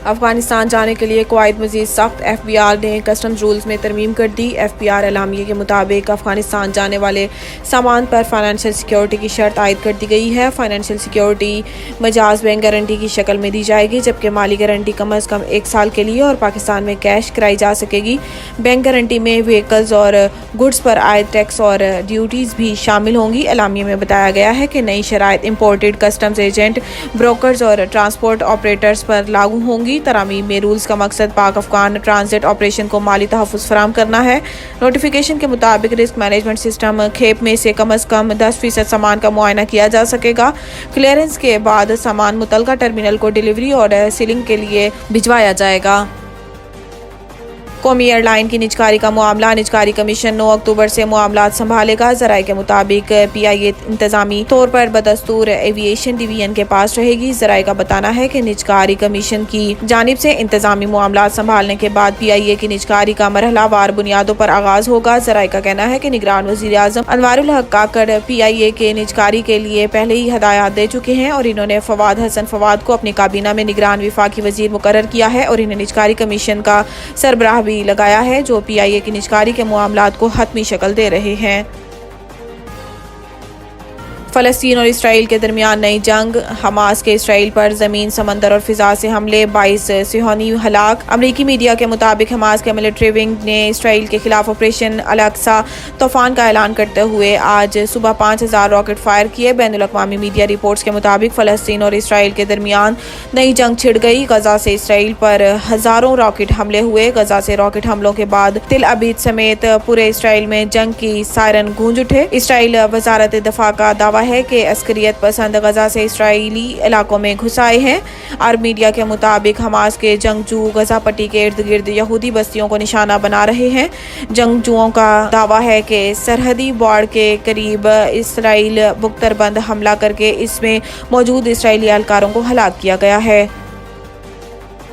अफगानिस्तान जाने के लिए कुवैत मजीद सख्त। FBI ने कस्टम्स रूल्स में तरमीम कर दी। FBI एलामिये के मुताबिक अफगानिस्तान जाने वाले सामान पर फाइनेंशियल सिक्योरिटी की शर्त आयद कर दी गई है। Financial security Majaz bank guarantee की शक्ल में दी जाएगी, जबकि माली गारंटी कम अज़ कम 1 साल के लिए और पाकिस्तान में कैश कराई जा सकेगी। बैंक गारंटी में व्हीकल्स और गुड्स पर आयद टैक्स और ड्यूटीज़ भी शामिल होंगी। एलामिये में बताया गया है कि नई शराइत इम्पोर्टेड कस्टम्स एजेंट, ब्रोकर्स और ट्रांसपोर्ट ऑपरेटर्स पर लागू होंगी। तरामीम में रूल्स का मकसद पाक अफगान ट्रांजिट ऑपरेशन को माली तहफ़्फ़ुज़ फराहम करना है। नोटिफिकेशन के मुताबिक रिस्क मैनेजमेंट सिस्टम खेप में से कम अज़ कम 10% सामान का मुआयना किया जा सकेगा। क्लियरेंस के बाद सामान मुतलका टर्मिनल को डिलीवरी और सीलिंग के लिए भिजवाया जाएगा। कौमी एयरलाइन की निजकारी का मामला। निजकारी कमीशन 9 अक्टूबर से मामलात संभालेगा। जराये के मुताबिक PIA इंतजामी तौर पर बदस्तूर एविएशन डिवीजन के पास रहेगी। जराये का बताना है कि निजकारी कमीशन की जानिब से इंतजामी मामलात संभालने के बाद PIA की निजकारी का मरहलावार बुनियादों पर आगाज होगा। जराये का कहना है कि निगरान वज़ीर आज़म अनवारुल हक काकड़ PIA के निजकारी के लिए पहले ही हदायत दे चुके हैं और इन्होंने फवाद हसन फवाद को अपनी काबीना में निगरान विफाकी वजीर मुकर्रर किया है और इन्हें निजकारी कमीशन का सरबराह भी लगाया है, जो PIA की निजकारी के मामलात को हतमी शक्ल दे रहे हैं। फ़लस्तीन और इसराइल के दरमियान नई जंग। हमास के इसराइल पर ज़मीन, समंदर और फ़िज़ा से हमले, 22 सिहोनी हलाक। अमरीकी मीडिया के मुताबिक हमास के मिलिट्री विंग ने इसराइल के खिलाफ ऑपरेशन अल-अक्सा तूफ़ान का ऐलान करते हुए आज सुबह 5000 रॉकेट फायर किए। बैनुल-अक़वामी मीडिया रिपोर्ट्स के मुताबिक फ़लस्तीन और इसराइल के दरमियान नई जंग छिड़ गई। गजा से इसराइल पर हज़ारों रॉकेट हमले हुए। गजा से रॉकेट हमलों के बाद तिल अबीद समेत पूरे इसराइल में जंग की सायरन गूंज उठे। इसराइल वज़ारत दफ़ा का दावा है कि अस्करियत पसंद गजा से इसराइली इलाकों में घुस आए हैं। अरब मीडिया के मुताबिक हमास के जंगजू गजा पट्टी के इर्द गिर्द यहूदी बस्तियों को निशाना बना रहे हैं। जंगजुओं का दावा है कि सरहदी बॉर्डर के करीब इसराइल बुख्तरबंद हमला करके इसमें मौजूद इसराइली एहलकारों को हलाक किया गया है।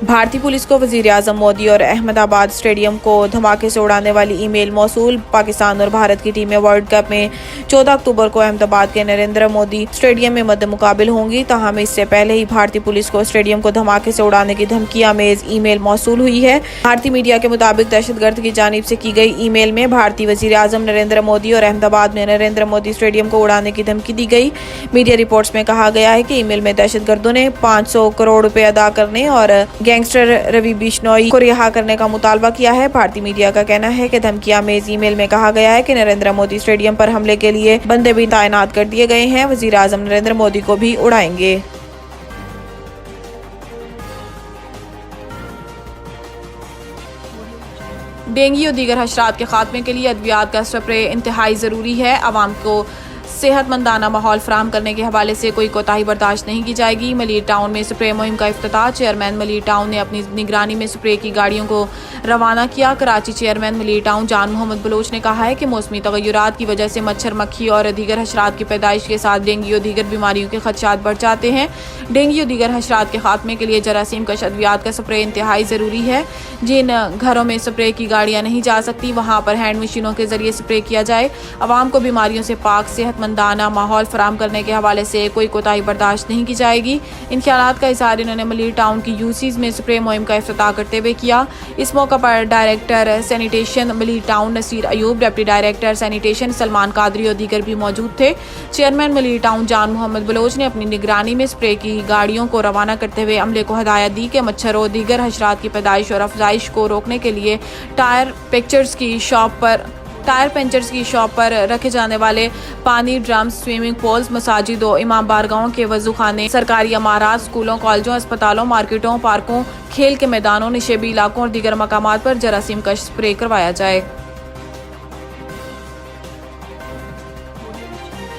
भारतीय पुलिस को वज़ीर आज़म मोदी और अहमदाबाद स्टेडियम को धमाके से उड़ाने वाली ईमेल मौसूल। पाकिस्तान और भारत की टीमें वर्ल्ड कप में 14 अक्टूबर को अहमदाबाद के नरेंद्र मोदी स्टेडियम में मद्दे मुकाबिल होंगी। ताहम इससे पहले ही भारतीय पुलिस को स्टेडियम को धमाके से उड़ाने की धमकियां मेज ईमेल मौसूल हुई है। भारतीय मीडिया के मुताबिक दहशतगर्द की जानिब से की गई ईमेल में भारतीय वज़ीर आज़म नरेंद्र मोदी और अहमदाबाद में नरेंद्र मोदी स्टेडियम को उड़ाने की धमकी दी गई। मीडिया रिपोर्ट्स में कहा गया है कि ईमेल में दहशतगर्दों ने 500 करोड़ रुपए अदा करने और गैंगस्टर रवि बिश्नोई को रिहा करने का मुतालबा किया है। भारतीय मीडिया का कहना है कि धमकियां मेज ईमेल में कहा गया है कि नरेंद्र मोदी स्टेडियम पर हमले के लिए बंदे भी तैनात कर दिए गए हैं। वज़ीर आज़म नरेंद्र मोदी को भी उड़ाएंगे। डेंगू और दीगर हशरात के खात्मे के लिए अद्वियात का स्प्रे इंतहाई ज़रूरी है। आवाम को सेहतमंदाना माहौल फराहम करने के हवाले से कोई कोताही बर्दाश्त नहीं की जाएगी। मलीर टाउन में स्प्रे मुहिम का इफ्तिताह। चेयरमैन मलीर टाउन ने अपनी निगरानी में स्प्रे की गाड़ियों को रवाना किया। कराची चेयरमैन मलीर टाउन जान मोहम्मद बलोच ने कहा है कि मौसमी तगय्युरात की वजह से मच्छर, मक्खी और दीगर हशरात की पैदाइश के साथ डेंगू और दीगर बीमारियों के खदशात बढ़ जाते हैं। डेंगू और दीगर हशरात के खात्मे के लिए जरासीम कश अद्वियात का स्प्रे इंतहाई ज़रूरी है। जिन घरों में स्प्रे की गाड़ियाँ नहीं जा सकती वहाँ पर हैंड मशीनों के जरिए स्प्रे किया जाए। आवाम को बीमारियों से पाक सेहतमंदाना माहौल फराहम करने के हवाले से कोई कोताही बर्दाश्त नहीं की जाएगी। इन ख्यालात का इज़हार इन्होंने मलीर टाउन की यूसीज में स्प्रे मुहिम का इफ्तिताह करते हुए किया। इस मौका पर director sanitation Malir town Naseer Ayub, deputy director sanitation Salman Qadri और दीगर भी मौजूद थे। चेयरमैन मलीर टाउन जान मोहम्मद बलोच ने अपनी निगरानी में स्प्रे की गाड़ियों को रवाना करते हुए अमले को हदायत दी कि मच्छरों, दीगर हशरात की पैदाइश और अफजाइश को रोकने के लिए टायर पंचर्स की शॉप पर रखे जाने वाले पानी ड्रम्स, स्विमिंग पूल्स, मसाजिदों, इमाम बारगाहों के वजू खाने, सरकारी इमारत, स्कूलों, कॉलेजों, अस्पतालों, मार्केटों, पार्कों, खेल के मैदानों, निशेबी इलाकों और दीगर मकामात पर जरासीम का स्प्रे करवाया जाए।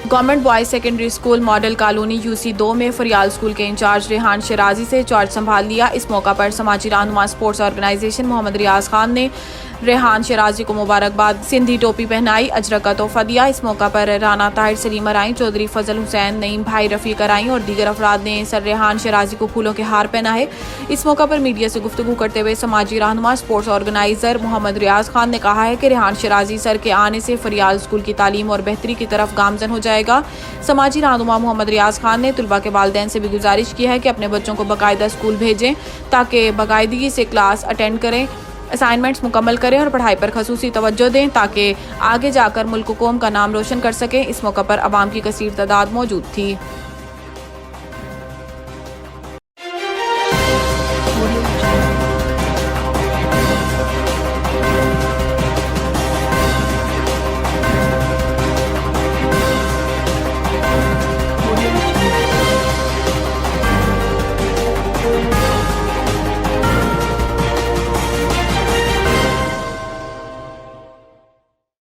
Government boys secondary school model colony UC 2 में फरियाल स्कूल के इंचार्ज रेहान शराजी से चार्ज संभाल लिया। इस मौका पर समाजी रहनुमा स्पोर्ट्स ऑर्गेनाइजेशन मोहम्मद रियाज खान ने रेहान शराजी को मुबारकबाद, सिंधी टोपी पहनाई, अजरक का तोहफा दिया। इस मौका पर राना ताहिर सलीम आई, चौधरी फजल हुसैन, नईम भाई रफीक आई और दीगर अफराद ने सर रेहान शराजी को फूलों के हार पहनाए। इस मौका पर मीडिया से गुफ्तगू करते हुए समाजी रहनुमा स्पोर्ट्स ऑर्गेनाइजर मोहम्मद रियाज खान ने कहा है कि रेहान शराजी सर के आने से फरियाल स्कूल की तालीम और बेहतरी की तरफ गामजन हो जाएगा। समाजी रहनुमा मोहम्मद रियाज खान ने तुलबा के वालिदैन से भी गुजारिश की है कि अपने बच्चों को बाकायदा स्कूल भेजें ताकि बाकायदगी से क्लास अटेंड करें, असाइनमेंट्स मुकम्मल करें और पढ़ाई पर खसूसी तवज्जो दें ताकि आगे जाकर मुल्क कौम का नाम रोशन कर सकें। इस मौका पर अवाम की कसीर तादाद मौजूद थी।